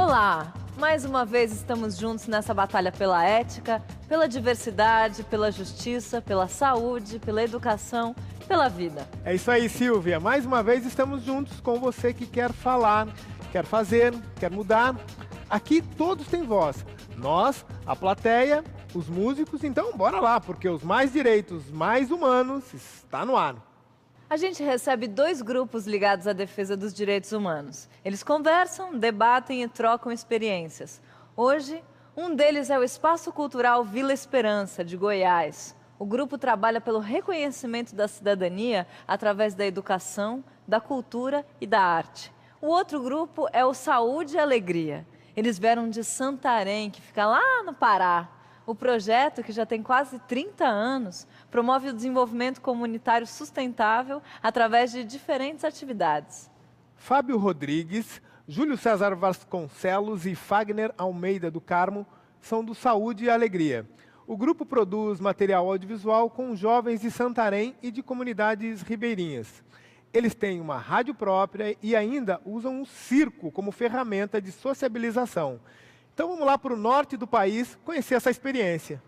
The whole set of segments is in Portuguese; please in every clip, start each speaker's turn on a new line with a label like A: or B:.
A: Olá! Mais uma vez estamos juntos nessa batalha pela ética, pela diversidade, pela justiça, pela saúde, pela educação, pela vida.
B: É isso aí, Silvia. Mais uma vez estamos juntos com você que quer falar, quer fazer, quer mudar. Aqui todos têm voz. Nós, a plateia, os músicos, então bora lá, porque os mais direitos, mais humanos, está no ar.
A: A gente recebe dois grupos ligados à defesa dos direitos humanos. Eles conversam, debatem e trocam experiências. Hoje, um deles é o Espaço Cultural Vila Esperança, de Goiás. O grupo trabalha pelo reconhecimento da cidadania através da educação, da cultura e da arte. O outro grupo é o Saúde e Alegria. Eles vieram de Santarém, que fica lá no Pará. O projeto, que já tem quase 30 anos, promove o desenvolvimento comunitário sustentável através de diferentes atividades.
B: Fábio Rodrigues, Júlio César Vasconcelos e Fagner Almeida do Carmo são do Saúde e Alegria. O grupo produz material audiovisual com jovens de Santarém e de comunidades ribeirinhas. Eles têm uma rádio própria e ainda usam um circo como ferramenta de sociabilização. Então vamos lá para o norte do país conhecer essa experiência.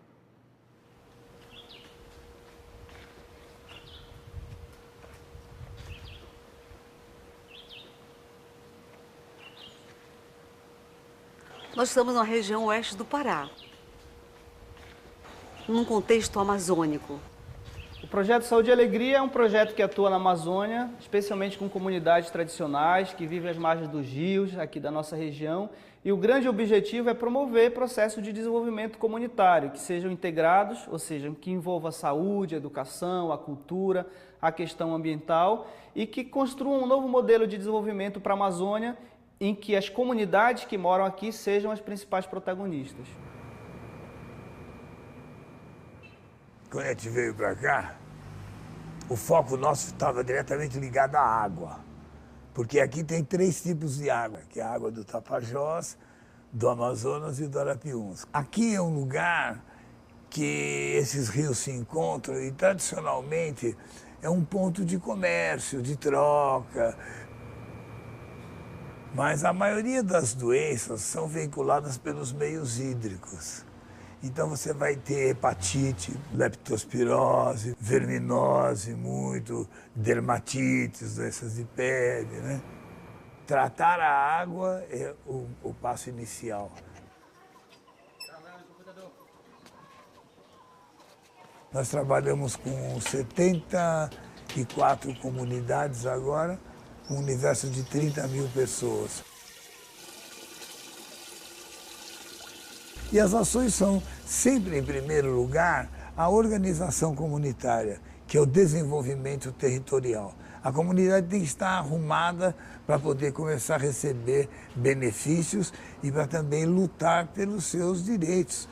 C: Nós estamos na região oeste do Pará, num contexto amazônico.
D: O projeto Saúde e Alegria é um projeto que atua na Amazônia, especialmente com comunidades tradicionais que vivem às margens dos rios, aqui da nossa região. E o grande objetivo é promover processos de desenvolvimento comunitário, que sejam integrados, ou seja, que envolva a saúde, a educação, a cultura, a questão ambiental, e que construam um novo modelo de desenvolvimento para a Amazônia, em que as comunidades que moram aqui sejam as principais protagonistas.
E: Quando a gente veio para cá, o foco nosso estava diretamente ligado à água. Porque aqui tem 3 tipos de água, que é a água do Tapajós, do Amazonas e do Arapiuns. Aqui é um lugar que esses rios se encontram e, tradicionalmente, é um ponto de comércio, de troca. Mas a maioria das doenças são veiculadas pelos meios hídricos. Então você vai ter hepatite, leptospirose, verminose, dermatites, doenças de pele, né? Tratar a água é o passo inicial. Nós trabalhamos com 74 comunidades agora, com um universo de 30 mil pessoas. E as ações são sempre, em primeiro lugar, a organização comunitária, que é o desenvolvimento territorial. A comunidade tem que estar arrumada para poder começar a receber benefícios e para também lutar pelos seus direitos.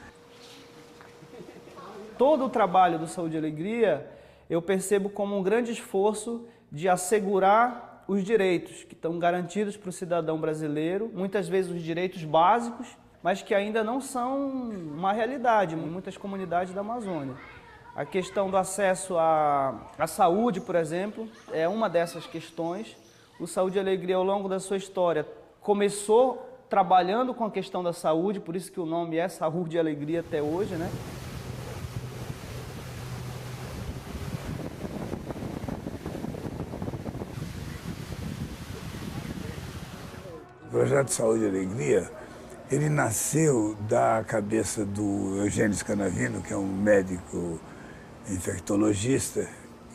D: Todo o trabalho do Saúde e Alegria eu percebo como um grande esforço de assegurar os direitos que estão garantidos para o cidadão brasileiro, muitas vezes os direitos básicos, mas que ainda não são uma realidade em muitas comunidades da Amazônia. A questão do acesso à saúde, por exemplo, é uma dessas questões. O Saúde e Alegria, ao longo da sua história, começou trabalhando com a questão da saúde, por isso que o nome é Saúde e Alegria até hoje, né?
E: O projeto Saúde e Alegria, ele nasceu da cabeça do Eugênio Scanavino, que é um médico infectologista,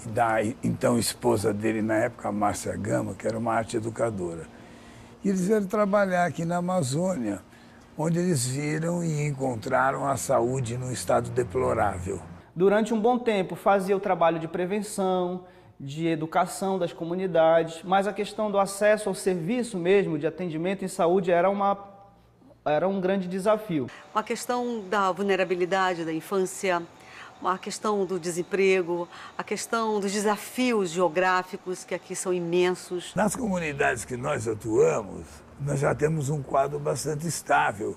E: e da então esposa dele, na época, a Márcia Gama, que era uma arte educadora. E eles vieram trabalhar aqui na Amazônia, onde eles viram e encontraram a saúde num estado deplorável.
D: Durante um bom tempo fazia o trabalho de prevenção, de educação das comunidades, mas a questão do acesso ao serviço mesmo, de atendimento em saúde, era um grande desafio.
C: A questão da vulnerabilidade da infância, a questão do desemprego, a questão dos desafios geográficos, que aqui são imensos.
E: Nas comunidades que nós atuamos, nós já temos um quadro bastante estável,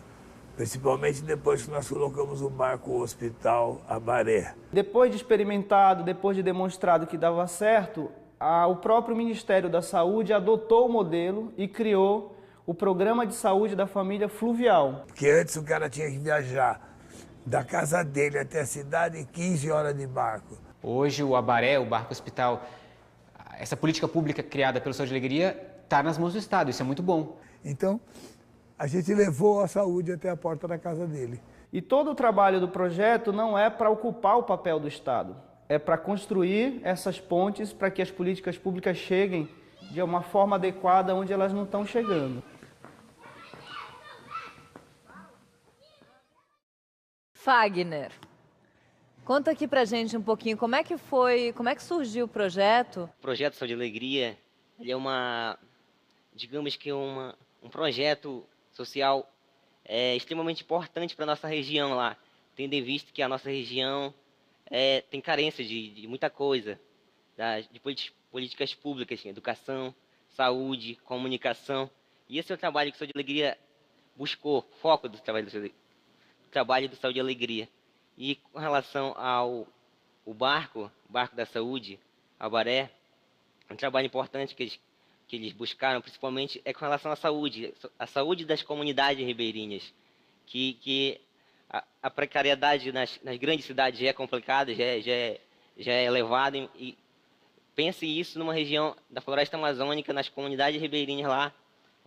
E: principalmente depois que nós colocamos o barco Hospital Abaré.
D: Depois de experimentado, depois de demonstrado que dava certo, o próprio Ministério da Saúde adotou o modelo e criou o programa de saúde da família Fluvial.
E: Porque antes o cara tinha que viajar da casa dele até a cidade em 15 horas de barco.
F: Hoje o Abaré, o barco hospital, essa política pública criada pelo Saúde e Alegria está nas mãos do Estado, isso é muito bom.
E: Então, a gente levou a saúde até a porta da casa dele.
D: E todo o trabalho do projeto não é para ocupar o papel do Estado, é para construir essas pontes para que as políticas públicas cheguem de uma forma adequada onde elas não estão chegando.
A: Fagner, conta aqui pra gente um pouquinho como é que surgiu o projeto?
G: O projeto Saúde e Alegria, ele é digamos que um projeto social extremamente importante para a nossa região lá, tendo em vista que a nossa região tem carência de muita coisa, de políticas públicas, educação, saúde, comunicação. E esse é o trabalho que o Saúde e Alegria buscou, foco do trabalho do Saúde e Alegria. E com relação ao barco da saúde, Abaré, um trabalho importante que eles buscaram, principalmente, é com relação à a saúde das comunidades ribeirinhas, que a precariedade nas grandes cidades já é complicada, já é elevada, e pense isso numa região da floresta amazônica, nas comunidades ribeirinhas lá,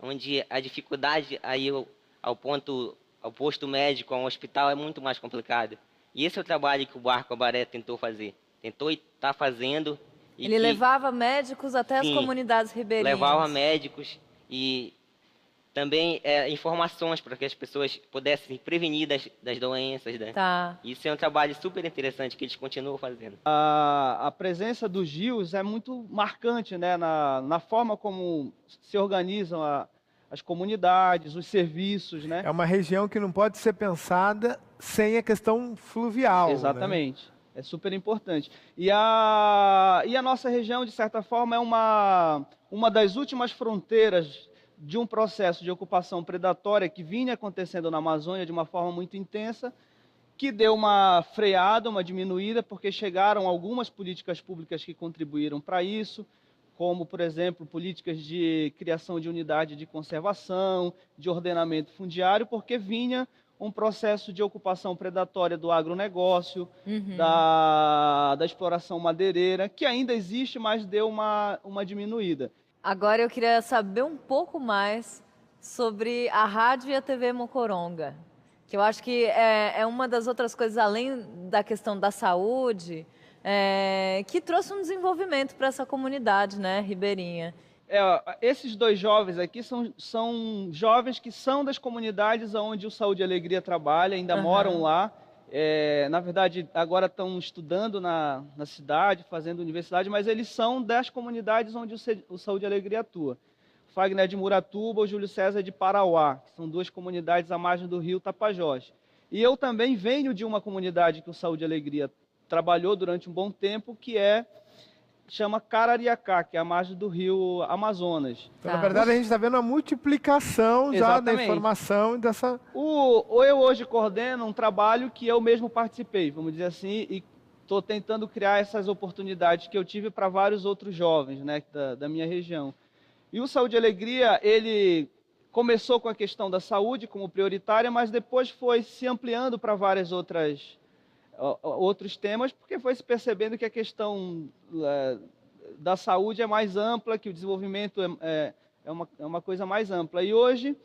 G: onde a dificuldade aí ao posto médico, ao hospital, é muito mais complicado. E esse é o trabalho que o barco Abaré tentou fazer, tentou e está fazendo.
A: Ele levava médicos até as comunidades ribeirinhas.
G: Levava médicos e também informações para que as pessoas pudessem se prevenir das doenças. Né?
A: Tá.
G: Isso é um trabalho super interessante que eles continuam fazendo.
D: A presença dos rios é muito marcante, né? na forma como se organizam as comunidades, os serviços. Né?
B: É uma região que não pode ser pensada sem a questão fluvial.
D: Exatamente. Né? É super importante. E a nossa região, de certa forma, é uma das últimas fronteiras de um processo de ocupação predatória que vinha acontecendo na Amazônia de uma forma muito intensa, que deu uma freada, uma diminuída, porque chegaram algumas políticas públicas que contribuíram para isso, como, por exemplo, políticas de criação de unidade de conservação, de ordenamento fundiário, porque vinha um processo de ocupação predatória do agronegócio, da exploração madeireira, que ainda existe, mas deu uma diminuída.
A: Agora eu queria saber um pouco mais sobre a rádio e a TV Mocoronga, que eu acho que é uma das outras coisas, além da questão da saúde, que trouxe um desenvolvimento para essa comunidade, né, ribeirinha.
D: Esses dois jovens aqui são jovens que são das comunidades onde o Saúde e Alegria trabalha, ainda moram lá. Na verdade, agora estão estudando na cidade, fazendo universidade, mas eles são das comunidades onde o Saúde e Alegria atua. O Fagner é de Muratuba, o Júlio César é de Parauá, que são duas comunidades à margem do rio Tapajós. E eu também venho de uma comunidade que o Saúde e Alegria trabalhou durante um bom tempo, que chama Carariacá, que é a margem do rio Amazonas.
B: Então, na verdade, a gente está vendo a multiplicação já da informação e dessa...
D: Eu hoje coordeno um trabalho que eu mesmo participei, vamos dizer assim, e estou tentando criar essas oportunidades que eu tive para vários outros jovens, né, da minha região. E o Saúde e Alegria, ele começou com a questão da saúde como prioritária, mas depois foi se ampliando para várias outros temas, porque foi se percebendo que a questão da saúde é mais ampla, que o desenvolvimento é uma coisa mais ampla. E hoje,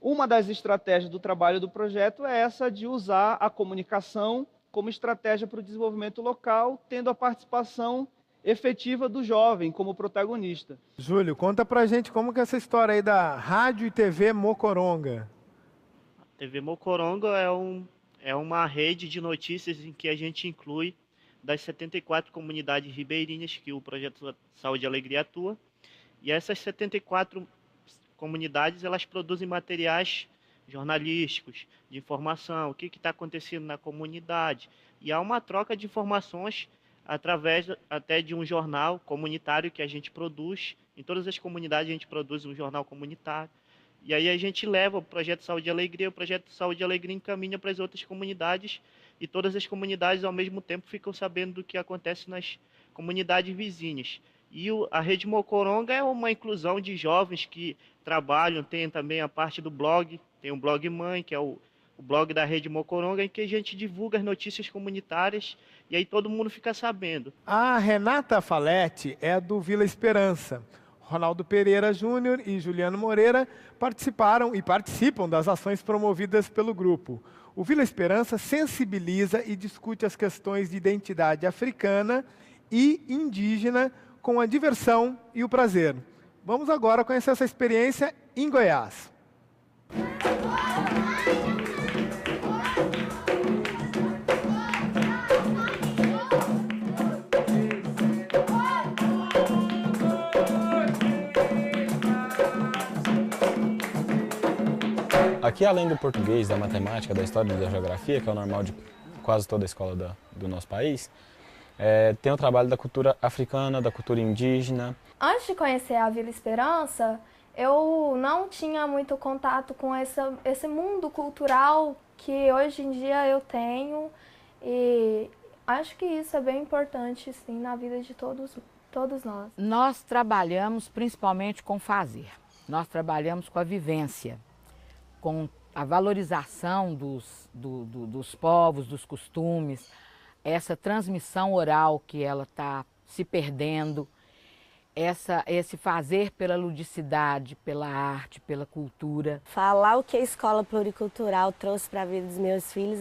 D: uma das estratégias do trabalho do projeto é essa de usar a comunicação como estratégia para o desenvolvimento local, tendo a participação efetiva do jovem como protagonista.
B: Júlio, conta pra gente como que é essa história aí da Rádio e TV Mocoronga.
H: A TV Mocoronga é uma rede de notícias em que a gente inclui das 74 comunidades ribeirinhas que o Projeto Saúde e Alegria atua. E essas 74 comunidades, elas produzem materiais jornalísticos, de informação, o que está acontecendo na comunidade. E há uma troca de informações através até de um jornal comunitário que a gente produz. Em todas as comunidades a gente produz um jornal comunitário. E aí a gente leva o Projeto Saúde e Alegria, o Projeto Saúde e Alegria encaminha para as outras comunidades, e todas as comunidades ao mesmo tempo ficam sabendo do que acontece nas comunidades vizinhas. E a Rede Mocoronga é uma inclusão de jovens que trabalham, tem também a parte do blog, tem um blog mãe, que é o blog da Rede Mocoronga, em que a gente divulga as notícias comunitárias e aí todo mundo fica sabendo.
B: A Renata Faletti é do Vila Esperança. Ronaldo Pereira Júnior e Juliano Moreira participaram e participam das ações promovidas pelo grupo. O Vila Esperança sensibiliza e discute as questões de identidade africana e indígena com a diversão e o prazer. Vamos agora conhecer essa experiência em Goiás.
I: Aqui, além do português, da matemática, da história e da geografia, que é o normal de quase toda a escola do nosso país, tem o trabalho da cultura africana, da cultura indígena.
J: Antes de conhecer a Vila Esperança, eu não tinha muito contato com esse mundo cultural que hoje em dia eu tenho, e acho que isso é bem importante, sim, na vida de todos nós.
K: Nós trabalhamos principalmente com fazer, nós trabalhamos com a vivência, com a valorização dos povos, dos costumes, essa transmissão oral que ela está se perdendo, esse fazer pela ludicidade, pela arte, pela cultura.
L: Falar o que a escola pluricultural trouxe para a vida dos meus filhos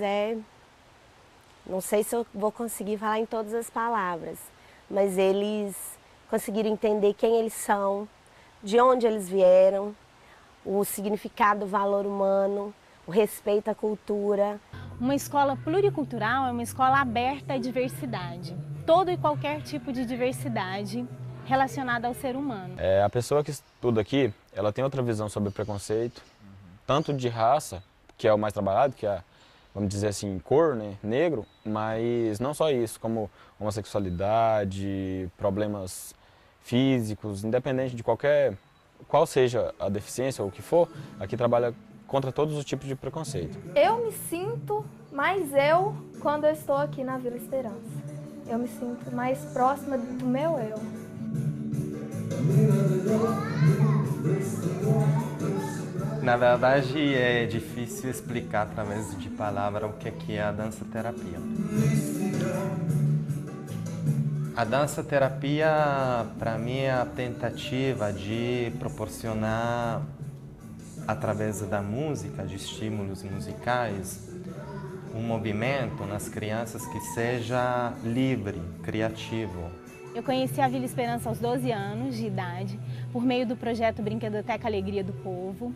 L: não sei se eu vou conseguir falar em todas as palavras, mas eles conseguiram entender quem eles são, de onde eles vieram, o significado do valor humano, o respeito à cultura.
M: Uma escola pluricultural é uma escola aberta à diversidade, todo e qualquer tipo de diversidade relacionada ao ser humano.
I: A pessoa que estuda aqui, ela tem outra visão sobre preconceito, tanto de raça, que é o mais trabalhado, que é, vamos dizer assim, cor, né, negro, mas não só isso, como homossexualidade, problemas físicos, independente de qual seja a deficiência ou o que for, aqui trabalha contra todos os tipos de preconceito.
J: Eu me sinto mais quando eu estou aqui na Vila Esperança. Eu me sinto mais próxima do meu eu.
N: Na verdade, é difícil explicar através de palavras o que é a dança-terapia. A dança-terapia, para mim, é a tentativa de proporcionar, através da música, de estímulos musicais, um movimento nas crianças que seja livre, criativo.
M: Eu conheci a Vila Esperança aos 12 anos de idade, por meio do projeto Brinquedoteca Alegria do Povo.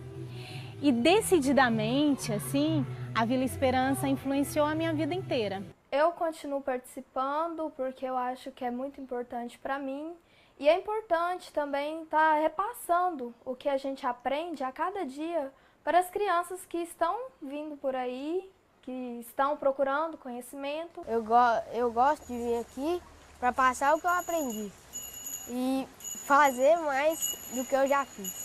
M: E decididamente, assim, a Vila Esperança influenciou a minha vida inteira.
J: Eu continuo participando porque eu acho que é muito importante para mim. E é importante também estar repassando o que a gente aprende a cada dia para as crianças que estão vindo por aí, que estão procurando conhecimento.
O: Eu gosto de vir aqui para passar o que eu aprendi e fazer mais do que eu já fiz.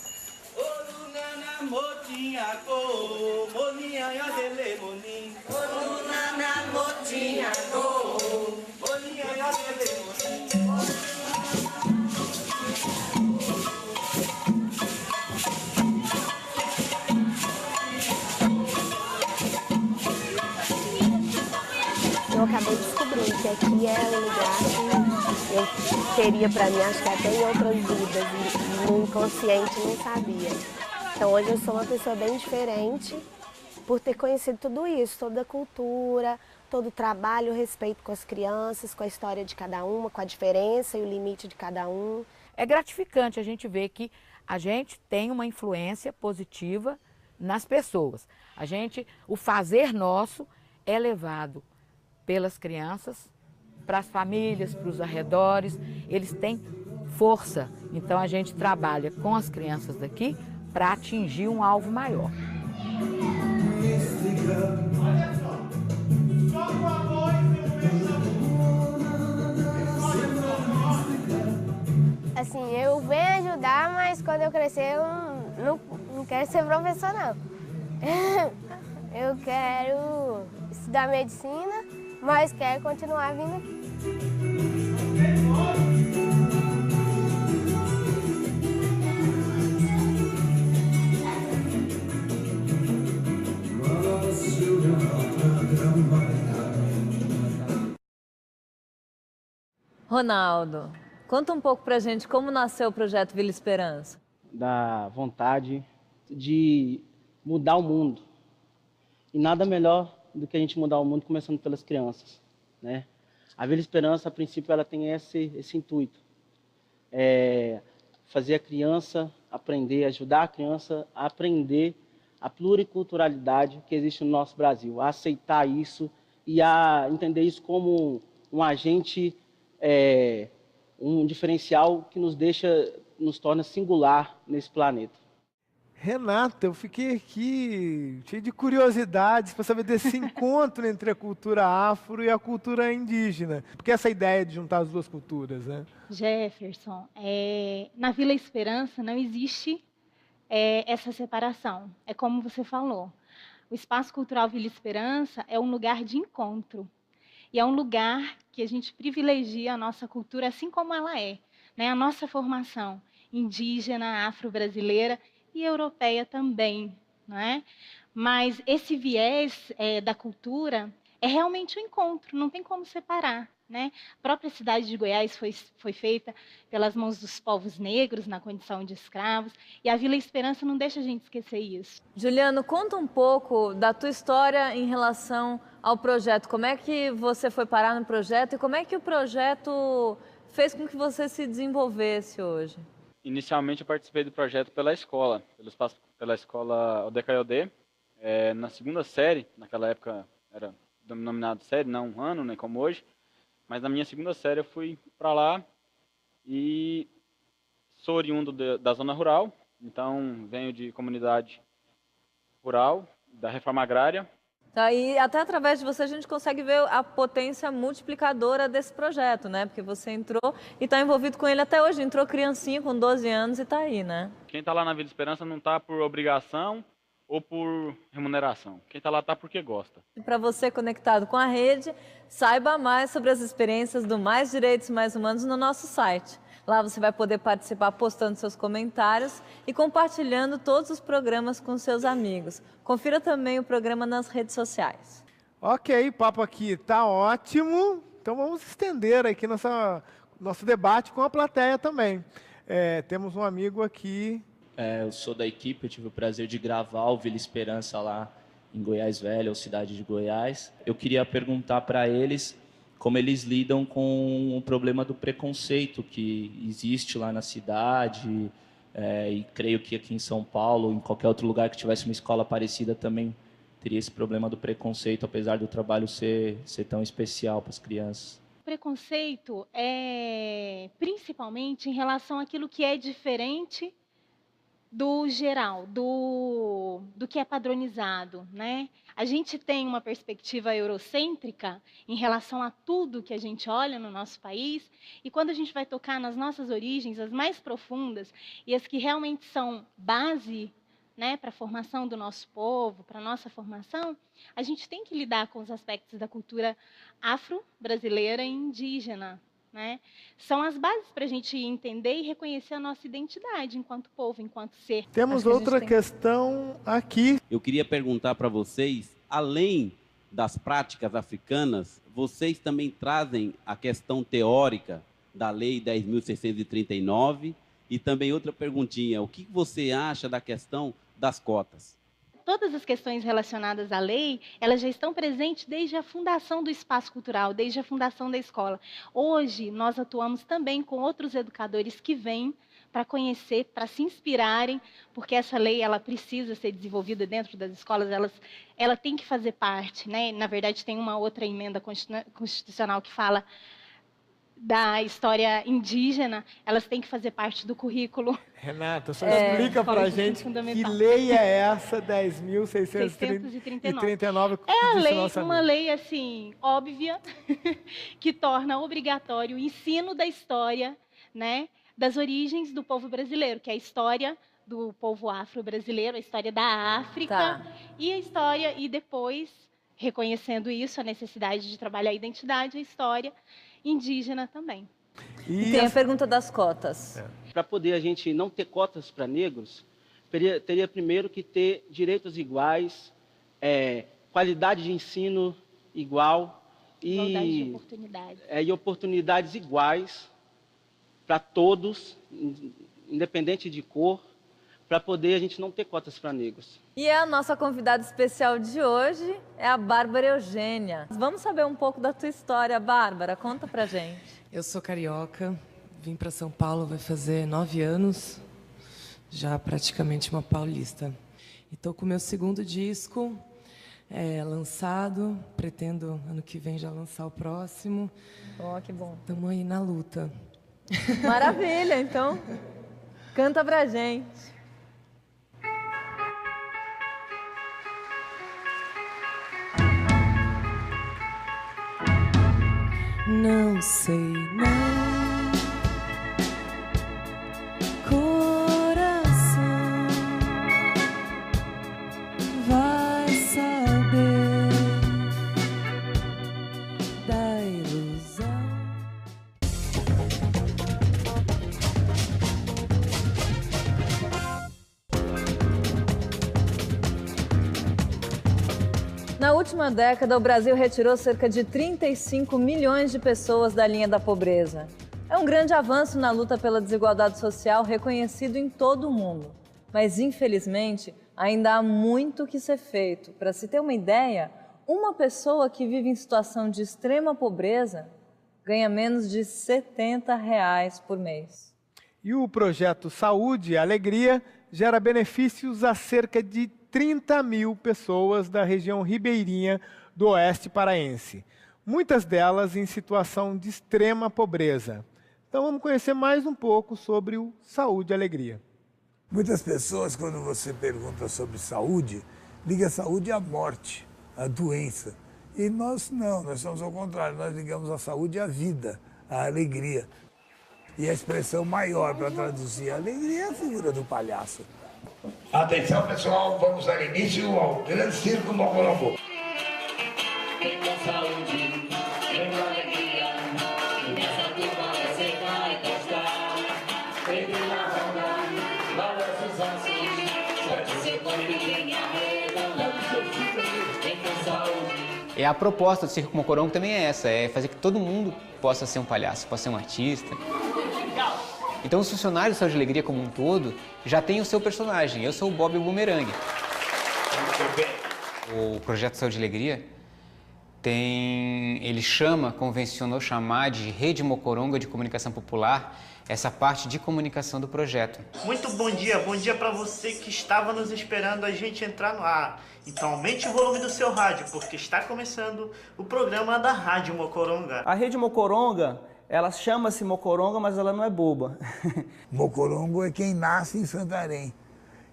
L: Eu acabei descobrindo que aqui é um lugar que eu teria para mim, acho que até em outras vidas, e no inconsciente não sabia. Então hoje eu sou uma pessoa bem diferente por ter conhecido tudo isso, toda a cultura, todo o trabalho, o respeito com as crianças, com a história de cada uma, com a diferença e o limite de cada um.
K: É gratificante a gente ver que a gente tem uma influência positiva nas pessoas. O fazer nosso é levado pelas crianças, para as famílias, para os arredores, eles têm força. Então a gente trabalha com as crianças daqui para atingir um alvo maior.
O: Assim, eu venho ajudar, mas quando eu crescer eu não quero ser professor, não. Eu quero estudar medicina, mas quero continuar vindo aqui.
A: Ronaldo, conta um pouco pra gente como nasceu o projeto Vila Esperança.
P: Da vontade de mudar o mundo. E nada melhor do que a gente mudar o mundo começando pelas crianças, né? A Vila Esperança, a princípio, ela tem esse intuito. Fazer a criança aprender, ajudar a criança a aprender a pluriculturalidade que existe no nosso Brasil, a aceitar isso e a entender isso como um agente, um diferencial que nos torna singular nesse planeta.
B: Renata, eu fiquei aqui cheio de curiosidades para saber desse encontro entre a cultura afro e a cultura indígena. Porque essa ideia de juntar as duas culturas, né?
M: Jefferson, na Vila Esperança não existe essa separação. É como você falou. O Espaço Cultural Vila Esperança é um lugar de encontro. E é um lugar que a gente privilegia a nossa cultura assim como ela é, né? A nossa formação indígena, afro-brasileira e europeia também, não é? Mas esse viés da cultura é realmente um encontro, não tem como separar, né? A própria cidade de Goiás foi feita pelas mãos dos povos negros na condição de escravos, e a Vila Esperança não deixa a gente esquecer isso.
A: Juliano, conta um pouco da tua história em relação ao projeto. Como é que você foi parar no projeto e como é que o projeto fez com que você se desenvolvesse hoje?
I: Inicialmente eu participei do projeto pela escola ODKOD. Na segunda série, naquela época era denominado série, não um ano, né, como hoje. Mas na minha segunda série eu fui para lá e sou oriundo da zona rural. Então venho de comunidade rural, da reforma agrária.
A: Tá, e até através de você a gente consegue ver a potência multiplicadora desse projeto, né? Porque você entrou e está envolvido com ele até hoje. Entrou criancinha com 12 anos e está aí, né?
I: Quem está lá na Vila Esperança não está por obrigação ou por remuneração. Quem está lá está porque gosta.
A: E para você conectado com a rede, saiba mais sobre as experiências do Mais Direitos Mais Humanos no nosso site. Lá você vai poder participar postando seus comentários e compartilhando todos os programas com seus amigos. Confira também o programa nas redes sociais.
B: Ok, o papo aqui tá ótimo. Então vamos estender aqui nosso debate com a plateia também. Temos um amigo aqui.
Q: Eu sou da equipe, eu tive o prazer de gravar o Vila Esperança lá em Goiás Velho, ou cidade de Goiás. Eu queria perguntar para eles como eles lidam com o problema do preconceito que existe lá na cidade, e creio que aqui em São Paulo, em qualquer outro lugar que tivesse uma escola parecida, também teria esse problema do preconceito, apesar do trabalho ser tão especial para as crianças.
M: O preconceito é principalmente em relação àquilo que é diferente do geral, do que é padronizado, né? A gente tem uma perspectiva eurocêntrica em relação a tudo que a gente olha no nosso país, e quando a gente vai tocar nas nossas origens, as mais profundas e as que realmente são base, né, para a formação do nosso povo, para a nossa formação, a gente tem que lidar com os aspectos da cultura afro-brasileira e indígena, né? São as bases para a gente entender e reconhecer a nossa identidade enquanto povo, enquanto ser.
B: Temos outra questão aqui.
R: Eu queria perguntar para vocês, além das práticas africanas, vocês também trazem a questão teórica da Lei 10.639 e também outra perguntinha, o que você acha da questão das cotas?
M: Todas as questões relacionadas à lei, elas já estão presentes desde a fundação do espaço cultural, desde a fundação da escola. Hoje, nós atuamos também com outros educadores que vêm para conhecer, para se inspirarem, porque essa lei ela precisa ser desenvolvida dentro das escolas, ela tem que fazer parte, né? Na verdade, tem uma outra emenda constitucional que fala da história indígena, elas têm que fazer parte do currículo.
B: Renata, só explica para a gente que lei é essa, 10.639?
M: Uma lei assim, óbvia, que torna obrigatório o ensino da história, né, das origens do povo brasileiro, que é a história do povo afro-brasileiro, a história da África, e a história, e depois, reconhecendo isso, a necessidade de trabalhar a identidade, a história indígena também.
A: E tem a pergunta das cotas.
P: Para poder a gente não ter cotas para negros, teria primeiro que ter direitos iguais, qualidade de ensino igual igualdade
M: de oportunidades.
P: E oportunidades iguais para todos, independente de cor, para poder a gente não ter cotas para negros.
A: E a nossa convidada especial de hoje é a Bárbara Eugênia. Vamos saber um pouco da tua história, Bárbara. Conta pra gente.
S: Eu sou carioca, vim para São Paulo, vai fazer 9 anos, já praticamente uma paulista. E estou com o meu segundo disco lançado, pretendo ano que vem já lançar o próximo.
A: Oh, que bom.
S: Estamos aí na luta.
A: Maravilha, então canta pra gente.
S: Não sei, não. Coração vai saber da ilusão.
A: Na última década, o Brasil retirou cerca de 35 milhões de pessoas da linha da pobreza. É um grande avanço na luta pela desigualdade social reconhecido em todo o mundo. Mas, infelizmente, ainda há muito que ser feito. Para se ter uma ideia, uma pessoa que vive em situação de extrema pobreza ganha menos de R$ 70 por mês.
B: E o projeto Saúde e Alegria gera benefícios a cerca de 30 mil pessoas da região ribeirinha do Oeste Paraense, muitas delas em situação de extrema pobreza. Então vamos conhecer mais um pouco sobre o Saúde e Alegria.
E: Muitas pessoas, quando você pergunta sobre saúde, ligam a saúde à morte, à doença. E nós não, nós somos ao contrário, nós ligamos a saúde à vida, à alegria. E a expressão maior para traduzir a alegria é a figura do palhaço.
T: Atenção, pessoal, vamos dar início ao grande circo Mocorongo.
U: Vem com saúde, vem com alegria, e nessa turma você vai gostar. Pegue na roda, balança os ossos, solte seu corpo e venha arredondar. Vem com saúde.
F: A proposta do Circo Mocorongo também é essa, é fazer que todo mundo possa ser um palhaço, possa ser um artista. Então os funcionários do Saúde e Alegria como um todo já têm o seu personagem. Eu sou o Bob Bumerangue. O projeto Saúde e Alegria convencionou chamar de Rede Mocoronga de Comunicação Popular essa parte de comunicação do projeto.
H: Muito bom dia para você que estava nos esperando a gente entrar no ar. Então aumente o volume do seu rádio, porque está começando o programa da Rádio Mocoronga.
D: A Rede Mocoronga, ela chama-se Mocoronga, mas ela não é boba.
E: Mocorongo é quem nasce em Santarém.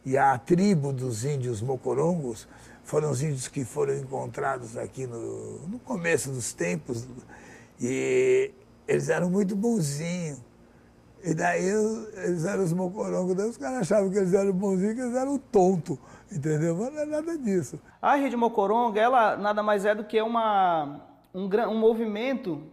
E: E a tribo dos índios mocorongos foram os índios que foram encontrados aqui no começo dos tempos. E eles eram muito bonzinhos. E daí eles eram os mocorongos. Daí os caras achavam que eles eram bonzinhos, que eles eram tontos. Entendeu? Mas não é nada disso.
D: A Rede Mocoronga, ela nada mais é do que um movimento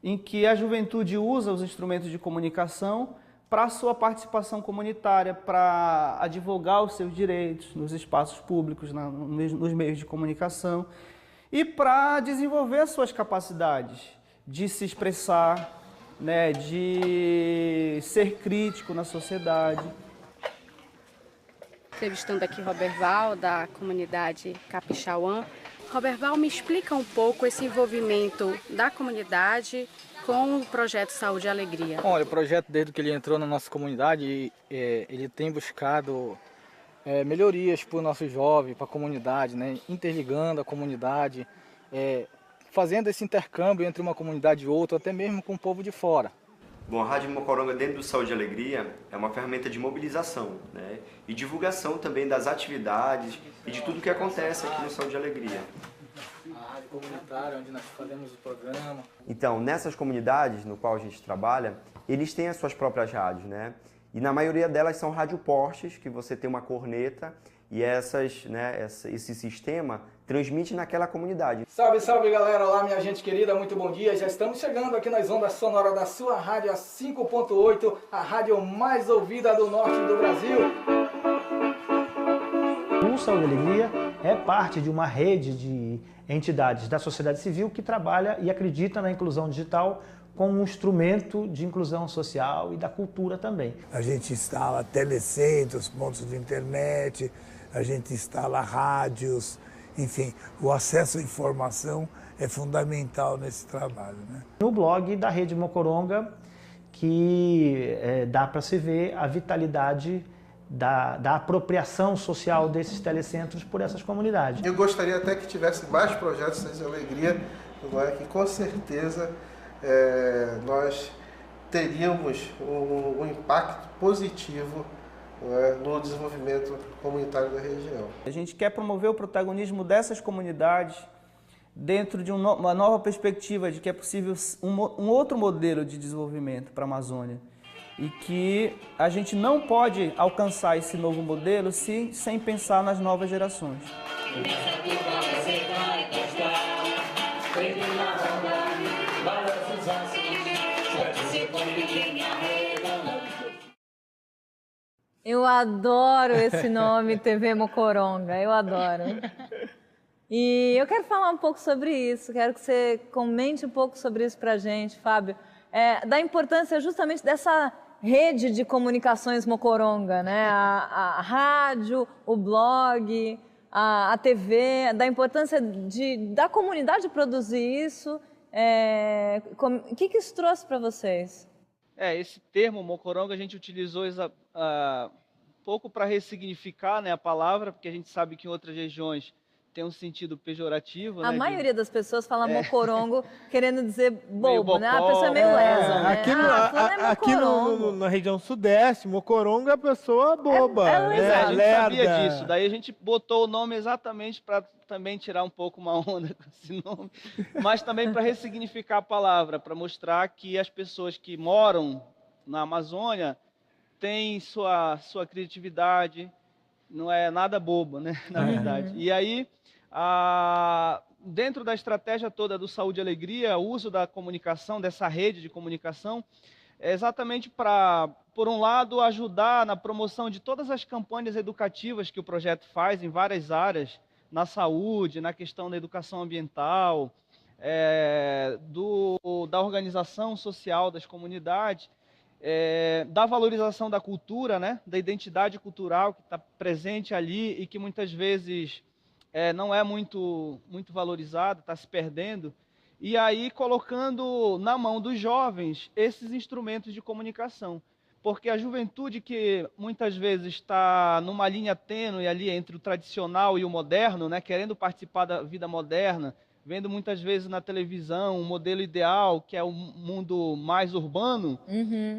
D: em que a juventude usa os instrumentos de comunicação para a sua participação comunitária, para advogar os seus direitos nos espaços públicos, nos meios de comunicação e para desenvolver as suas capacidades de se expressar, né, de ser crítico na sociedade.
V: Entrevistando aqui Roberval, da comunidade Capixauã. Roberval, me explica um pouco esse envolvimento da comunidade com o projeto Saúde e Alegria.
W: Olha, o projeto, desde que ele entrou na nossa comunidade, ele tem buscado melhorias para os nossos jovens, para a comunidade, né? Interligando a comunidade, fazendo esse intercâmbio entre uma comunidade e outra, até mesmo com o povo de fora.
X: Bom, a Rádio Mocoronga, dentro do Saúde e Alegria, é uma ferramenta de mobilização, né? E divulgação também das atividades e de tudo que acontece aqui no Saúde e Alegria.
W: A rádio comunitária, onde nós fazemos o programa.
X: Então, nessas comunidades no qual a gente trabalha, eles têm as suas próprias rádios, né? E na maioria delas são radiopostes, que você tem uma corneta e esse sistema transmite naquela comunidade.
W: Salve, salve galera! Olá minha gente querida, muito bom dia! Já estamos chegando aqui nas ondas sonoras da sua rádio, a 5.8, a rádio mais ouvida do norte do Brasil.
Y: O Saúde e Alegria
D: é parte de uma rede de entidades da sociedade civil que trabalha e acredita na inclusão digital como um instrumento de inclusão social e da cultura também.
E: A gente instala telecentros, pontos de internet, a gente instala rádios, enfim, o acesso à informação é fundamental nesse trabalho, né?
D: No blog da Rede Mocoronga, que dá para se ver a vitalidade da apropriação social desses telecentros por essas comunidades.
C: Eu gostaria até que tivesse mais projetos Saúde e Alegria, que com certeza nós teríamos um impacto positivo no desenvolvimento comunitário da região.
D: A gente quer promover o protagonismo dessas comunidades dentro de uma nova perspectiva de que é possível um outro modelo de desenvolvimento para a Amazônia e que a gente não pode alcançar esse novo modelo sem pensar nas novas gerações.
A: Eu adoro esse nome, TV Mocoronga, eu adoro. E eu quero falar um pouco sobre isso, quero que você comente um pouco sobre isso pra gente, Fábio, da importância justamente dessa rede de comunicações Mocoronga, né? A rádio, o blog, a TV, da importância da comunidade produzir isso. O que isso trouxe para vocês?
W: Esse termo Mocoronga a gente utilizou um pouco para ressignificar, né, a palavra, porque a gente sabe que em outras regiões tem um sentido pejorativo.
A: A maioria das pessoas fala mocorongo querendo dizer bobo, né? A
W: bocó.
A: pessoa é meio lesa, né?
B: Aqui na região sudeste, mocorongo é a pessoa boba, né?
W: A gente sabia disso, daí a gente botou o nome exatamente para também tirar um pouco uma onda com esse nome, mas também para ressignificar a palavra, para mostrar que as pessoas que moram na Amazônia têm sua criatividade, não é nada bobo, né? Na verdade. E aí, dentro da estratégia toda do Saúde e Alegria, o uso da comunicação, dessa rede de comunicação, é exatamente para, por um lado, ajudar na promoção de todas as campanhas educativas que o projeto faz em várias áreas, na saúde, na questão da educação ambiental, da organização social das comunidades, da valorização da cultura, né, da identidade cultural que está presente ali e que muitas vezes não é muito valorizada, está se perdendo, e aí colocando na mão dos jovens esses instrumentos de comunicação. Porque a juventude que muitas vezes está numa linha tênue ali entre o tradicional e o moderno, né, querendo participar da vida moderna, vendo muitas vezes na televisão um modelo ideal, que é um mundo mais urbano,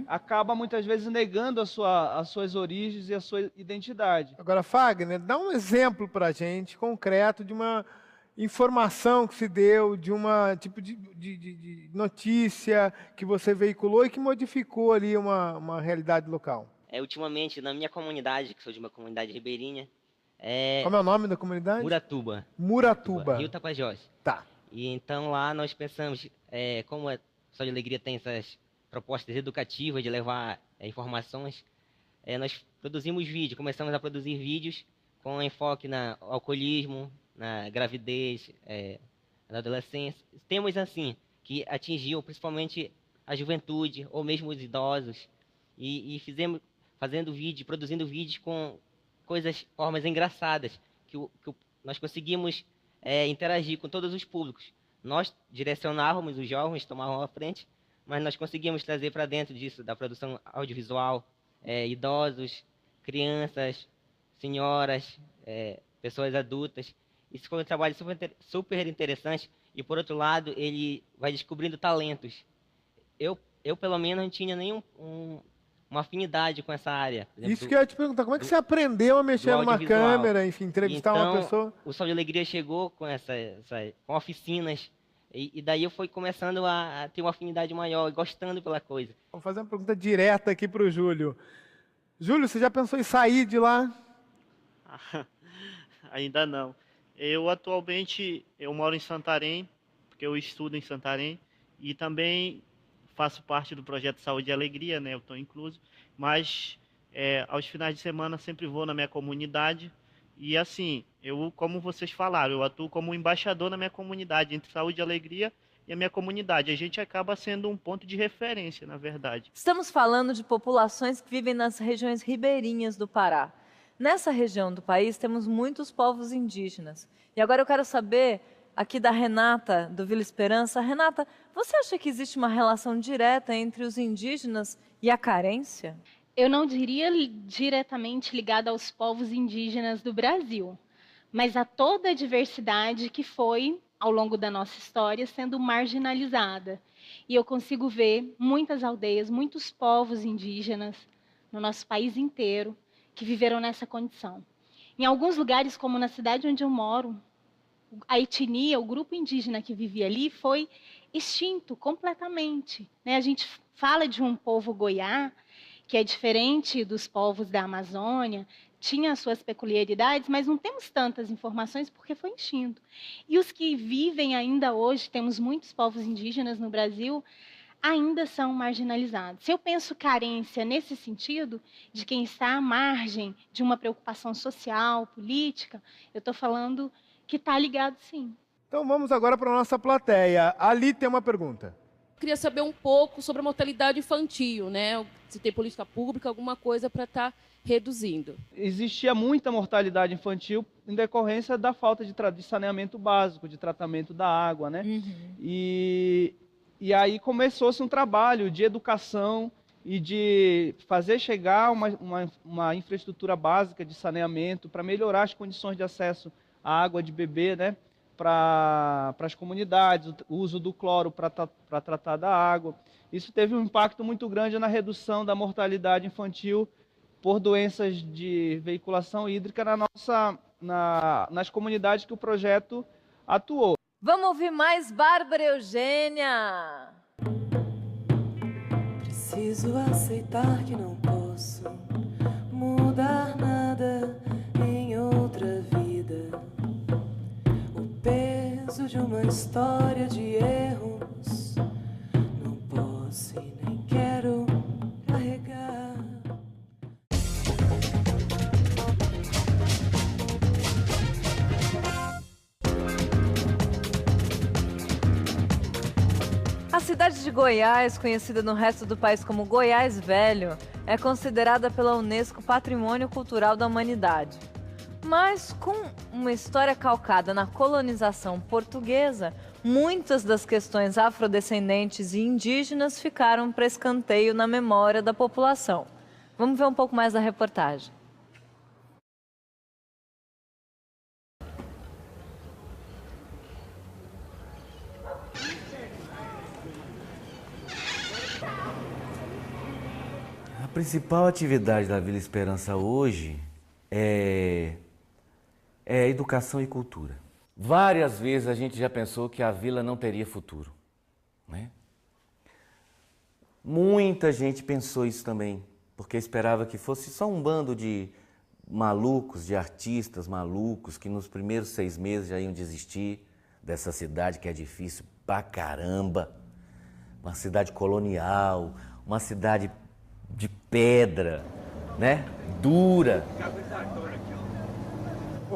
W: acaba muitas vezes negando as suas origens e a sua identidade.
B: Agora, Fagner, dá um exemplo para a gente, concreto, de uma informação que se deu, de uma tipo de notícia que você veiculou e que modificou ali uma realidade local.
G: Ultimamente, na minha comunidade, que sou de uma comunidade ribeirinha,
B: como é o nome da comunidade?
G: Muratuba.
B: Muratuba.
G: Rio Tapajós.
B: Tá.
G: E então lá nós pensamos, como a Saúde e Alegria tem essas propostas educativas de levar informações, nós produzimos vídeos, começamos a produzir vídeos com enfoque no alcoolismo, na gravidez, na adolescência. Temas assim, que atingiam principalmente a juventude ou mesmo os idosos. E produzindo vídeos com formas engraçadas, que nós conseguimos interagir com todos os públicos. Nós direcionávamos os jovens, tomavam a frente, mas nós conseguimos trazer para dentro disso, da produção audiovisual, idosos, crianças, senhoras, pessoas adultas. Isso foi um trabalho super interessante e, por outro lado, ele vai descobrindo talentos. Eu pelo menos, não tinha uma afinidade com essa área. Exemplo,
B: isso que eu ia te perguntar, como é que você aprendeu a mexer numa câmera, enfim, entrevistar uma pessoa?
G: O Saúde e Alegria chegou com com oficinas, e daí eu fui começando a ter uma afinidade maior, gostando pela coisa.
B: Vou fazer uma pergunta direta aqui para o Júlio. Júlio, você já pensou em sair de lá?
H: Ainda não. Eu atualmente moro em Santarém, porque eu estudo em Santarém, e também faço parte do projeto Saúde e Alegria, né? Eu estou incluso, mas aos finais de semana sempre vou na minha comunidade E assim, eu, como vocês falaram, eu atuo como embaixador na minha comunidade, entre saúde e alegria e a minha comunidade. A gente acaba sendo um ponto de referência, na verdade.
A: Estamos falando de populações que vivem nas regiões ribeirinhas do Pará. Nessa região do país temos muitos povos indígenas. E agora eu quero saber aqui da Renata, do Vila Esperança. Renata, você acha que existe uma relação direta entre os indígenas e a carência?
M: Eu não diria diretamente ligada aos povos indígenas do Brasil, mas a toda a diversidade que foi, ao longo da nossa história, sendo marginalizada. E eu consigo ver muitas aldeias, muitos povos indígenas no nosso país inteiro que viveram nessa condição. Em alguns lugares, como na cidade onde eu moro, a etnia, o grupo indígena que vivia ali foi extinto completamente, né? A gente fala de um povo goiá, que é diferente dos povos da Amazônia, tinha as suas peculiaridades, mas não temos tantas informações porque foi extinto. E os que vivem ainda hoje, temos muitos povos indígenas no Brasil, ainda são marginalizados. Se eu penso carência nesse sentido, de quem está à margem de uma preocupação social, política, eu estou falando que está ligado sim.
B: Então vamos agora para a nossa plateia. Ali tem uma pergunta.
J: Queria saber um pouco sobre a mortalidade infantil, né? Se tem política pública, alguma coisa para estar reduzindo.
D: Existia muita mortalidade infantil em decorrência da falta de saneamento básico, de tratamento da água, né? E aí começou-se um trabalho de educação e de fazer chegar uma infraestrutura básica de saneamento para melhorar as condições de acesso à água de beber, né? Para as comunidades, o uso do cloro para tratar da água. Isso teve um impacto muito grande na redução da mortalidade infantil por doenças de veiculação hídrica nas comunidades que o projeto atuou.
A: Vamos ouvir mais Bárbara Eugênia.
S: Preciso aceitar que não posso mudar nada em outra vida. O peso de uma história de erros não posso e nem quero carregar.
A: A cidade de Goiás, conhecida no resto do país como Goiás Velho, é considerada pela Unesco Patrimônio Cultural da Humanidade. Mas, com uma história calcada na colonização portuguesa, muitas das questões afrodescendentes e indígenas ficaram para escanteio na memória da população. Vamos ver um pouco mais da reportagem.
K: A principal atividade da Vila Esperança hoje é educação e cultura. Várias vezes a gente já pensou que a vila não teria futuro, né? Muita gente pensou isso também, porque esperava que fosse só um bando de malucos, de artistas malucos, que nos primeiros 6 meses já iam desistir dessa cidade que é difícil pra caramba. Uma cidade colonial, uma cidade de pedra, né? Dura.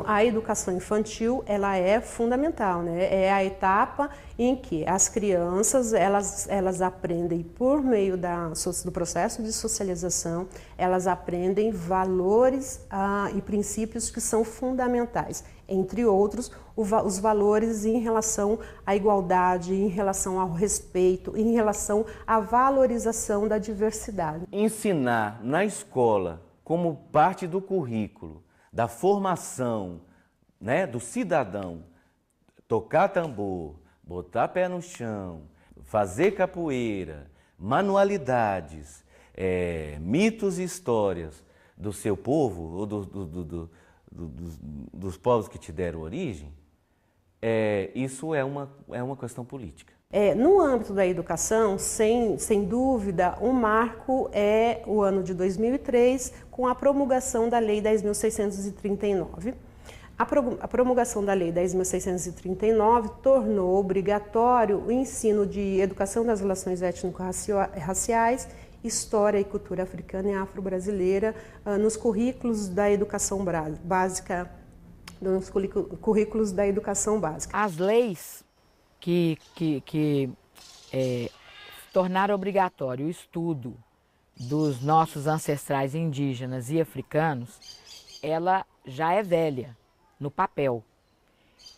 L: A educação infantil, ela é fundamental, né? É a etapa em que as crianças, elas aprendem por meio do processo de socialização, elas aprendem valores e princípios que são fundamentais, entre outros, os valores em relação à igualdade, em relação ao respeito, em relação à valorização da diversidade.
K: Ensinar na escola, como parte do currículo, da formação, né, do cidadão, tocar tambor, botar pé no chão, fazer capoeira, manualidades, mitos e histórias do seu povo ou dos povos que te deram origem, isso é uma questão política.
L: No âmbito da educação, sem dúvida, um marco é o ano de 2003, com a promulgação da Lei 10.639. A promulgação da Lei 10.639 tornou obrigatório o ensino de educação das relações étnico-raciais, história e cultura africana e afro-brasileira nos currículos da educação básica nos currículos da educação básica.
I: As leis que tornaram obrigatório o estudo dos nossos ancestrais indígenas e africanos, ela já é velha no papel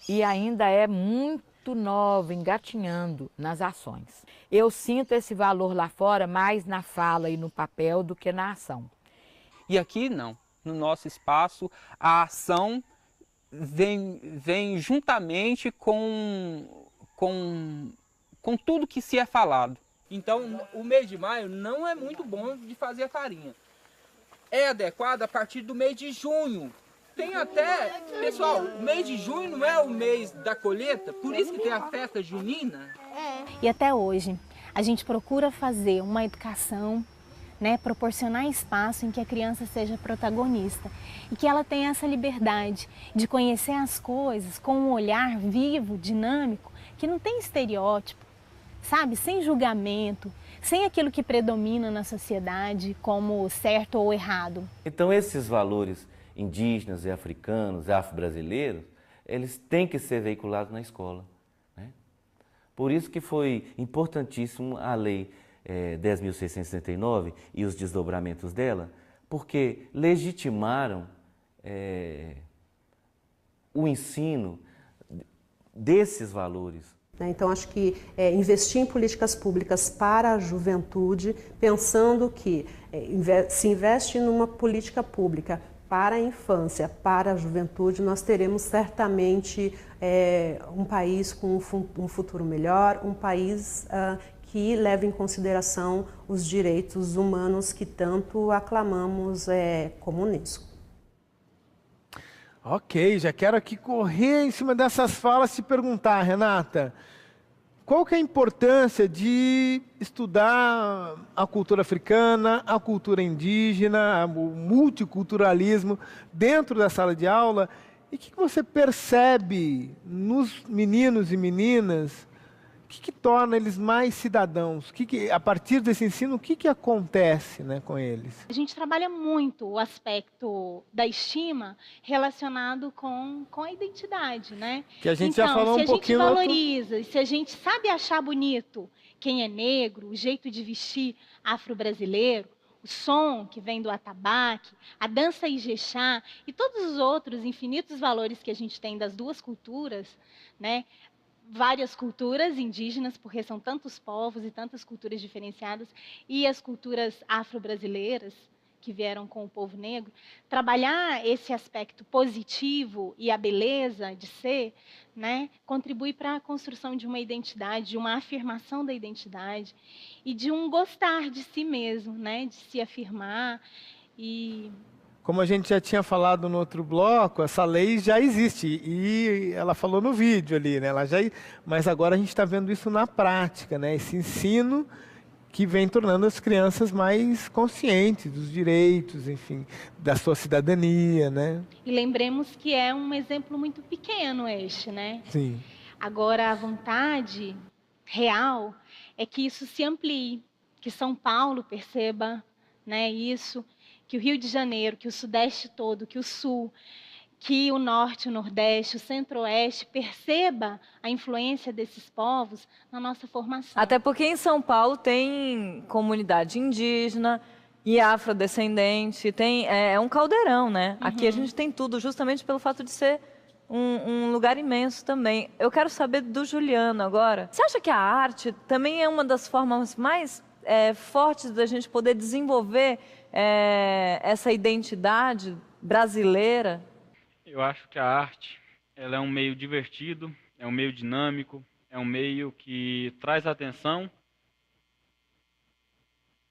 I: e ainda é muito nova, engatinhando nas ações. Eu sinto esse valor lá fora mais na fala e no papel do que na ação.
N: E aqui não, no nosso espaço a ação vem juntamente com tudo que se é falado. Então, o mês de maio não é muito bom de fazer a farinha. É adequado a partir do mês de junho. Tem até, pessoal, o mês de junho não é o mês da colheita, por isso que tem a festa junina.
M: E até hoje, a gente procura fazer uma educação, né, proporcionar espaço em que a criança seja protagonista e que ela tenha essa liberdade de conhecer as coisas com um olhar vivo, dinâmico, que não tem estereótipo, sabe? Sem julgamento, sem aquilo que predomina na sociedade como certo ou errado.
K: Então esses valores indígenas e africanos, afro-brasileiros, eles têm que ser veiculados na escola, né? Por isso que foi importantíssimo a Lei 10.669 e os desdobramentos dela, porque legitimaram o ensino desses valores.
L: Então, acho que investir em políticas públicas para a juventude, pensando que se investe numa política pública para a infância, para a juventude, nós teremos certamente um país com um futuro melhor, um país que leve em consideração os direitos humanos que tanto aclamamos como Unesco.
B: Ok, já quero aqui correr em cima dessas falas e te perguntar, Renata, qual que é a importância de estudar a cultura africana, a cultura indígena, o multiculturalismo dentro da sala de aula? E o que você percebe nos meninos e meninas? O que torna eles mais cidadãos? A partir desse ensino, o que acontece, né, com eles?
M: A gente trabalha muito o aspecto da estima relacionado com a identidade, né?
B: Que a gente já falou um pouquinho.
M: Se a gente valoriza, e se a gente sabe achar bonito quem é negro, o jeito de vestir afro-brasileiro, o som que vem do atabaque, a dança ijexá e todos os outros infinitos valores que a gente tem das duas culturas, né? Várias culturas indígenas, porque são tantos povos e tantas culturas diferenciadas, e as culturas afro-brasileiras que vieram com o povo negro, trabalhar esse aspecto positivo e a beleza de ser, né, contribui para a construção de uma identidade, de uma afirmação da identidade e de um gostar de si mesmo, né, de se afirmar e...
B: Como a gente já tinha falado no outro bloco, essa lei já existe e ela falou no vídeo ali, né? Mas agora a gente está vendo isso na prática, né? Esse ensino que vem tornando as crianças mais conscientes dos direitos, enfim, da sua cidadania, né?
M: E lembremos que é um exemplo muito pequeno este, né?
B: Sim.
M: Agora, a vontade real é que isso se amplie, que São Paulo perceba, né, isso, que o Rio de Janeiro, que o Sudeste todo, que o Sul, que o Norte, o Nordeste, o Centro-Oeste perceba a influência desses povos na nossa formação.
A: Até porque em São Paulo tem comunidade indígena e afrodescendente, é um caldeirão, né? Uhum. Aqui a gente tem tudo, justamente pelo fato de ser um lugar imenso também. Eu quero saber do Juliano agora. Você acha que a arte também é uma das formas mais fortes da gente poder desenvolver essa identidade brasileira?
O: Eu acho que a arte ela é um meio divertido, é um meio dinâmico, é um meio que traz atenção,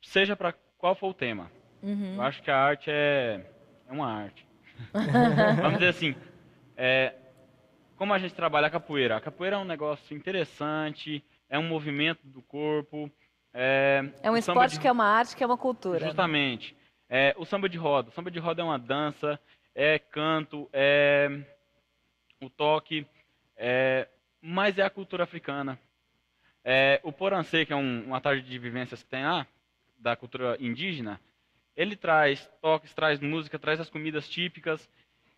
O: seja para qual for o tema. Uhum. Eu acho que a arte é uma arte. Vamos dizer assim, como a gente trabalha a capoeira é um negócio interessante, é um movimento do corpo.
A: É um esporte que é uma arte, que é uma cultura.
O: Justamente. O samba de roda. O samba de roda é uma dança, é canto, é o toque, mas é a cultura africana. O porancê, que é uma tarde de vivências que tem lá, da cultura indígena, ele traz toques, traz música, traz as comidas típicas.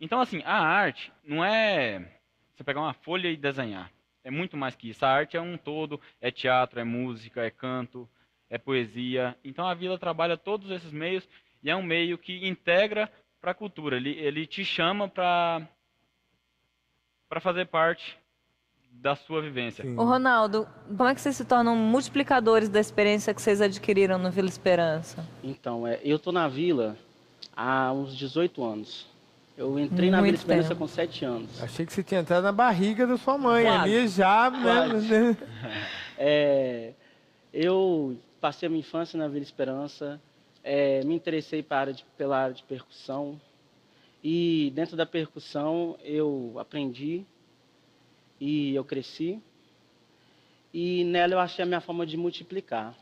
O: Então, assim, a arte não é você pegar uma folha e desenhar. É muito mais que isso. A arte é um todo, é teatro, é música, é canto, é poesia. Então, a Vila trabalha todos esses meios e é um meio que integra para a cultura. Ele te chama para fazer parte da sua vivência.
A: Ô Ronaldo, como é que vocês se tornam multiplicadores da experiência que vocês adquiriram no Vila Esperança?
P: Então, eu tô na Vila há uns 18 anos. Eu entrei na Vila Esperança com 7 anos.
B: Achei que você tinha entrado na barriga da sua mãe, ali já, né?
P: Eu passei a minha infância na Vila Esperança, me interessei pela área de percussão e dentro da percussão eu aprendi e eu cresci e nela eu achei a minha forma de multiplicar.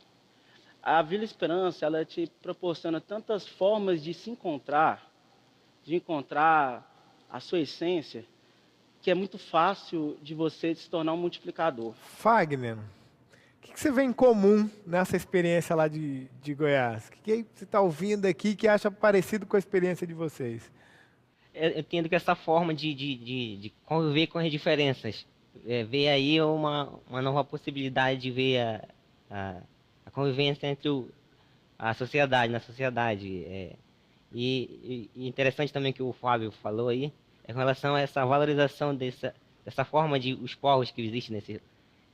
P: A Vila Esperança, ela te proporciona tantas formas de se encontrar, de encontrar a sua essência, que é muito fácil de você se tornar um multiplicador.
B: Fagner, o que você vê em comum nessa experiência lá de Goiás? O que você está ouvindo aqui que acha parecido com a experiência de vocês?
G: Eu entendo que essa forma de conviver com as diferenças, ver aí uma nova possibilidade de ver a convivência entre a sociedade, na sociedade. E interessante também que o Fábio falou aí, é com relação a essa valorização dessa forma de os povos que existem,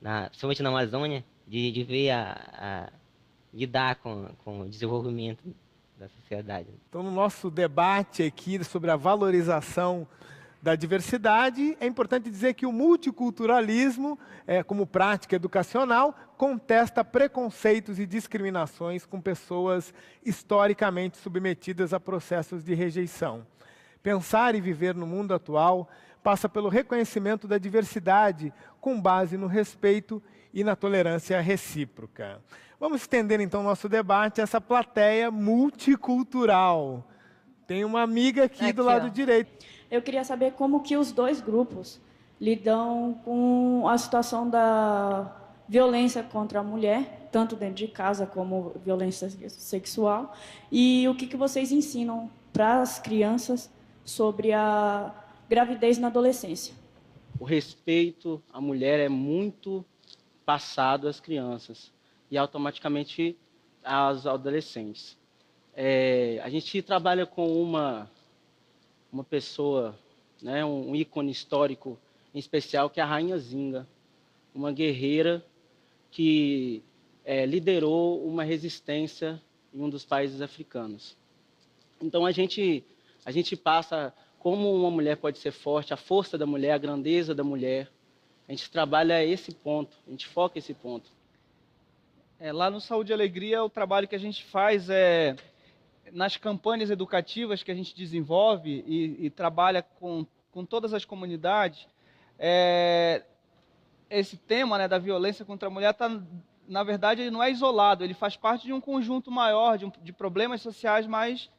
G: principalmente na Amazônia, de ver lidar com o desenvolvimento da sociedade.
B: Então, no nosso debate aqui sobre a valorização da diversidade, é importante dizer que o multiculturalismo, como prática educacional, contesta preconceitos e discriminações com pessoas historicamente submetidas a processos de rejeição. Pensar e viver no mundo atual passa pelo reconhecimento da diversidade com base no respeito e na tolerância recíproca. Vamos estender então nosso debate a essa plateia multicultural. Tem uma amiga aqui do lado direito.
Q: Eu queria saber como que os dois grupos lidam com a situação da violência contra a mulher, tanto dentro de casa como violência sexual, e o que vocês ensinam para as crianças sobre a gravidez na adolescência.
P: O respeito à mulher é muito passado às crianças e automaticamente aos adolescentes. A gente trabalha com uma pessoa, né, um ícone histórico em especial, que é a Rainha Zinga, uma guerreira que liderou uma resistência em um dos países africanos. Então a gente passa como uma mulher pode ser forte, a força da mulher, a grandeza da mulher. A gente trabalha esse ponto, a gente foca esse ponto.
D: Lá no Saúde e Alegria, o trabalho que a gente faz é nas campanhas educativas que a gente desenvolve e trabalha com todas as comunidades. Esse tema, né, da violência contra a mulher, na verdade, ele não é isolado, ele faz parte de um conjunto maior, de problemas sociais mais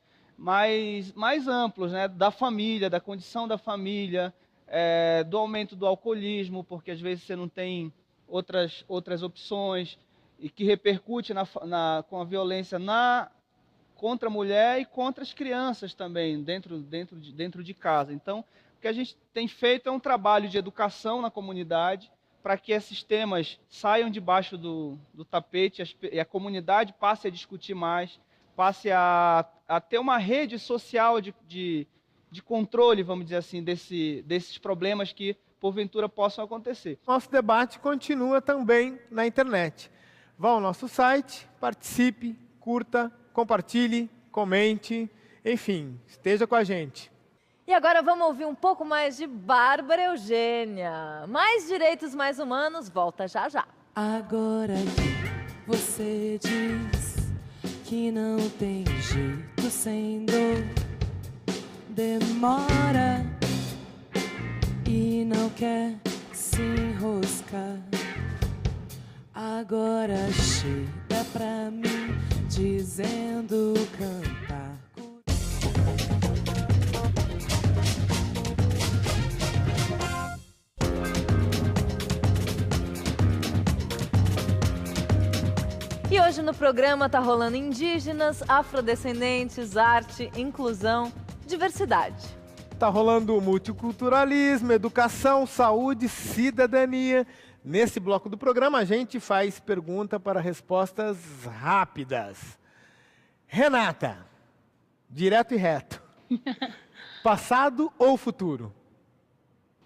D: amplos, né, da família, da condição da família, do aumento do alcoolismo, porque às vezes você não tem outras opções, e que repercute com a violência contra a mulher e contra as crianças também, dentro de casa. Então, o que a gente tem feito é um trabalho de educação na comunidade, para que esses temas saiam debaixo do tapete e a comunidade passe a discutir mais, passe a ter uma rede social de controle, vamos dizer assim, desses problemas que, porventura, possam acontecer.
B: Nosso debate continua também na internet. Vá ao nosso site, participe, curta, compartilhe, comente, enfim, esteja com a gente.
A: E agora vamos ouvir um pouco mais de Bárbara Eugênia. Mais direitos, mais humanos, volta já já.
S: Agora que você diz que não tem jeito sem dor, demora e não quer se enroscar. Agora chega pra mim dizendo cantar.
A: E hoje no programa tá rolando indígenas, afrodescendentes, arte, inclusão, diversidade.
B: Tá rolando multiculturalismo, educação, saúde, cidadania. Nesse bloco do programa, a gente faz pergunta para respostas rápidas. Renata, direto e reto. Passado ou futuro?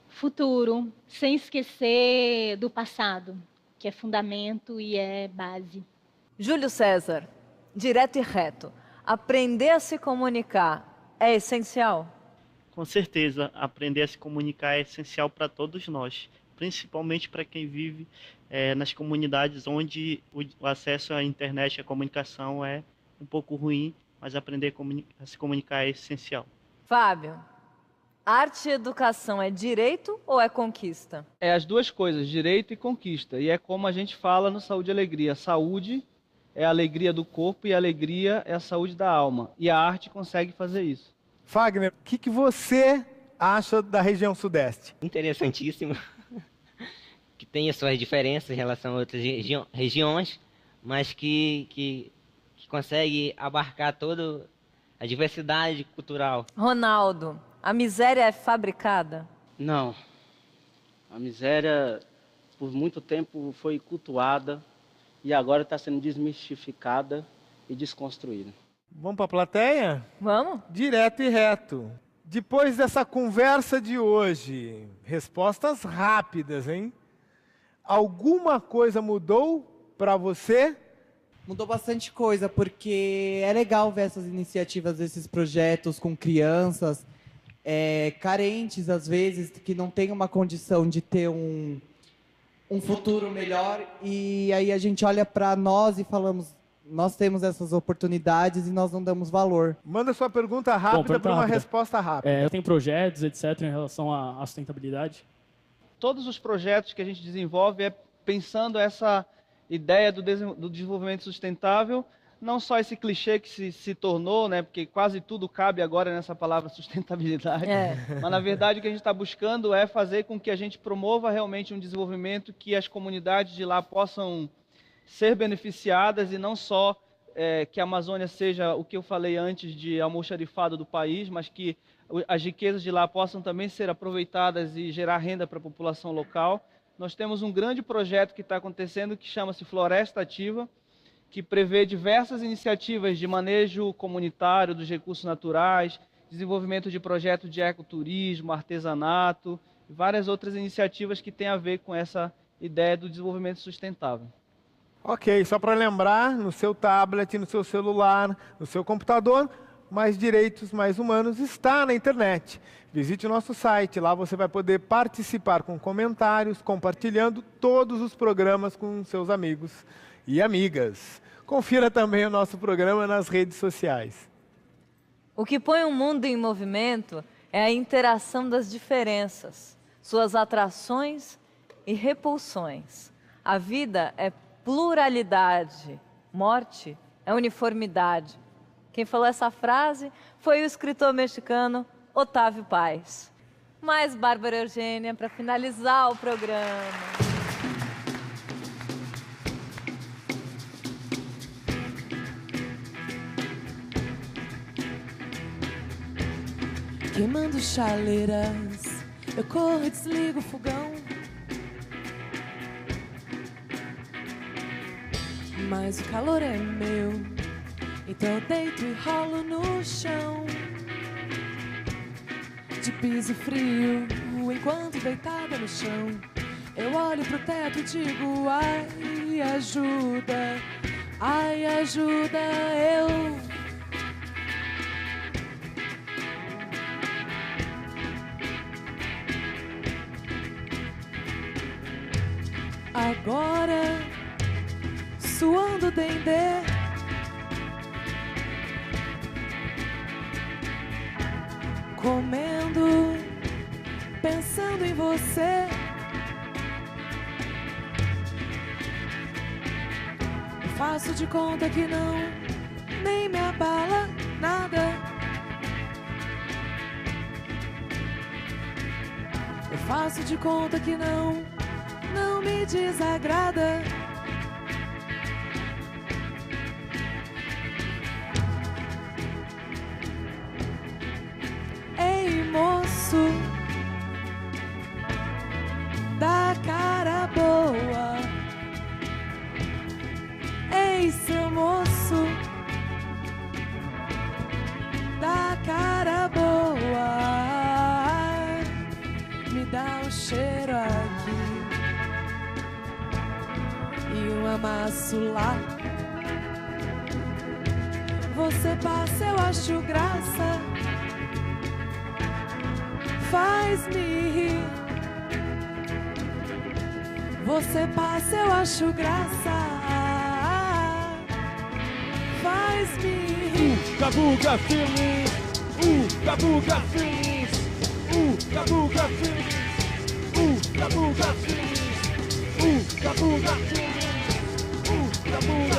F: Futuro, sem esquecer do passado, que é fundamento e é base.
A: Júlio César, direto e reto. Aprender a se comunicar é essencial?
H: Com certeza, aprender a se comunicar é essencial para todos nós, principalmente para quem vive nas comunidades onde o acesso à internet e à comunicação é um pouco ruim, mas aprender a se comunicar é essencial.
A: Fábio, arte e educação é direito ou é conquista?
D: É as duas coisas, direito e conquista. E é como a gente fala no Saúde e Alegria. Saúde é a alegria do corpo e a alegria é a saúde da alma. E a arte consegue fazer isso.
B: Fagner, o que você acha da região sudeste?
G: Interessantíssimo. Que tem as suas diferenças em relação a outras regiões, mas que consegue abarcar toda a diversidade cultural.
A: Ronaldo, a miséria é fabricada?
P: Não. A miséria, por muito tempo, foi cultuada e agora está sendo desmistificada e desconstruída.
B: Vamos para a plateia?
A: Vamos.
B: Direto e reto. Depois dessa conversa de hoje, respostas rápidas, hein? Alguma coisa mudou para você?
R: Mudou bastante coisa, porque é legal ver essas iniciativas, esses projetos com crianças carentes, às vezes, que não têm uma condição de ter um futuro melhor. E aí a gente olha para nós e falamos, nós temos essas oportunidades e nós não damos valor.
B: Manda sua pergunta rápida para uma resposta rápida.
T: Eu tenho projetos, etc., em relação à sustentabilidade?
D: Todos os projetos que a gente desenvolve é pensando essa ideia do desenvolvimento sustentável, não só esse clichê que se tornou, né, porque quase tudo cabe agora nessa palavra sustentabilidade, mas na verdade o que a gente está buscando é fazer com que a gente promova realmente um desenvolvimento que as comunidades de lá possam ser beneficiadas e não só que a Amazônia seja o que eu falei antes de almoxarifado do país, mas que as riquezas de lá possam também ser aproveitadas e gerar renda para a população local. Nós temos um grande projeto que está acontecendo que chama-se Floresta Ativa, que prevê diversas iniciativas de manejo comunitário dos recursos naturais, desenvolvimento de projetos de ecoturismo, artesanato, e várias outras iniciativas que têm a ver com essa ideia do desenvolvimento sustentável.
B: Ok, só para lembrar, no seu tablet, no seu celular, no seu computador, Mais Direitos, Mais Humanos está na internet. Visite o nosso site, lá você vai poder participar com comentários, compartilhando todos os programas com seus amigos e amigas. Confira também o nosso programa nas redes sociais.
A: O que põe o mundo em movimento é a interação das diferenças, suas atrações e repulsões. A vida é pluralidade, morte é uniformidade. Quem falou essa frase foi o escritor mexicano Otávio Paz. Mais Bárbara Eugênia para finalizar o programa.
S: Queimando chaleiras, eu corro e desligo o fogão. Mas o calor é meu, então eu deito e rolo no chão. De piso frio, enquanto deitada no chão, eu olho pro teto e digo, ai, ajuda, eu. Agora, suando dendê, comendo, pensando em você. Eu faço de conta que não, nem me abala nada. Eu faço de conta que não me desagrada. Ei, moço, tempero aqui e um amasso lá. Você passa, eu acho graça, faz-me rir. Você passa, eu acho graça, faz-me rir.
E: Gabuga Feelings, Gabuga Feelings, Gabuga Feelings, Gabuga Feelings, Gabuga Feelings, Gabuga